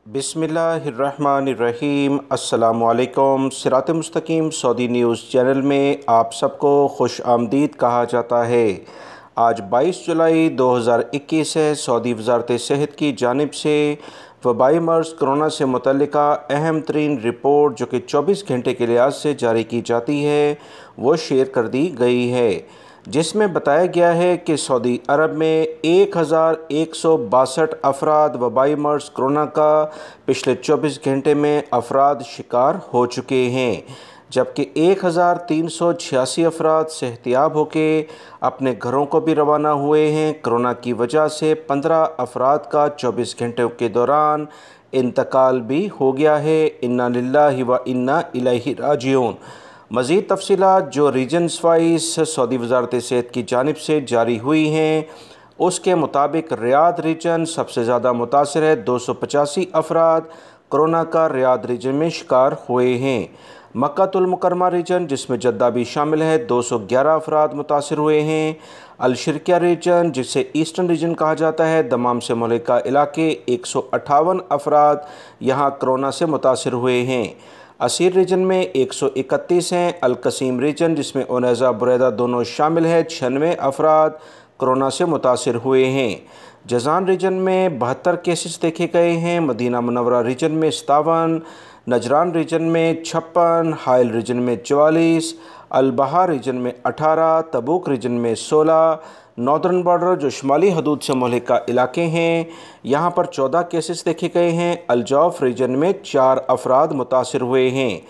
बिस्मिल्लाहिर्रहमानिर्रहीम। अस्सलामुअलैकुम। सिरात मुस्तकीम सऊदी न्यूज़ चैनल में आप सबको खुश आमदीद कहा जाता है। आज 22 जुलाई 2021 है। सऊदी वज़ारत सेहत की जानिब से वबाई मर्ज़ कोरोना से मुतल्लिका अहम तरीन रिपोर्ट जो कि 24 घंटे के लिहाज से जारी की जाती है वो शेयर कर दी गई है, जिसमें बताया गया है कि सऊदी अरब में 1162 अफराद वबाई मर्ज़ कोरोना का पिछले 24 घंटे में अफराद शिकार हो चुके हैं, जबकि 1386 अफराद सेहतियाब होके अपने घरों को भी रवाना हुए हैं। कोरोना की वजह से 15 अफराद का 24 घंटे के दौरान इंतकाल भी हो गया है। इन्ना लिल्लाहि व इन्ना इलैहि राजिऊन। मज़ीद तफ़सीलात जो रीजन्स वाइज सऊदी वज़ारत सेहत की जानिब से जारी हुई हैं उसके मुताबिक रियाद रीजन सबसे ज़्यादा मुतासर है। 285 अफराद कोरोना का रियाद रीजन में शिकार हुए हैं। मक्कातुल मुकर्रमा रीजन जिसमें जद्दा भी शामिल है 211 अफराद मुतासर हुए हैं। अलशर्किया रीजन जिसे ईस्टर्न रीजन कहा जाता है, दमाम से मुल्का इलाके 158 अफराद यहाँ कोरोना से मुतासर हुए हैं। असीर रीजन में 131 हैं। अलकसीम रीजन जिसमें उनैज़ा बुरैदा दोनों शामिल है 96 अफराद कोरोना से मुतासर हुए हैं। जज़ान रीजन में 72 केसेस देखे गए हैं। मदीना मुनव्वरा रीजन में 57, नजरान रीजन में 56, हाइल रीजन में 44, अलबहा रीजन में 18, तबूक रीजन में 16, नॉर्दर्न बॉर्डर जो शुमाली हदूद से मुल्का इलाके हैं यहाँ पर 14 केसेस देखे गए हैं। अलजौफ रीजन में 4 अफराद मुतासर हुए हैं।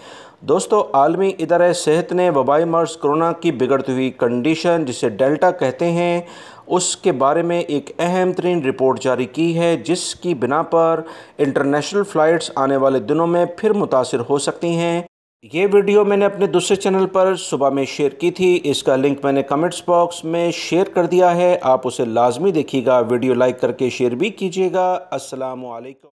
दोस्तों, आलमी इदारे सेहत ने वबाई मर्ज़ कोरोना की बिगड़ती हुई कंडीशन जिसे डेल्टा कहते हैं उसके बारे में एक अहम तरीन रिपोर्ट जारी की है, जिसकी बिना पर इंटरनेशनल फ़्लाइट्स आने वाले दिनों में फिर मुतासर हो सकती हैं। ये वीडियो मैंने अपने दूसरे चैनल पर सुबह में शेयर की थी। इसका लिंक मैंने कमेंट्स बॉक्स में शेयर कर दिया है, आप उसे लाजमी देखिएगा। वीडियो लाइक करके शेयर भी कीजिएगा। अस्सलामु अलैकुम।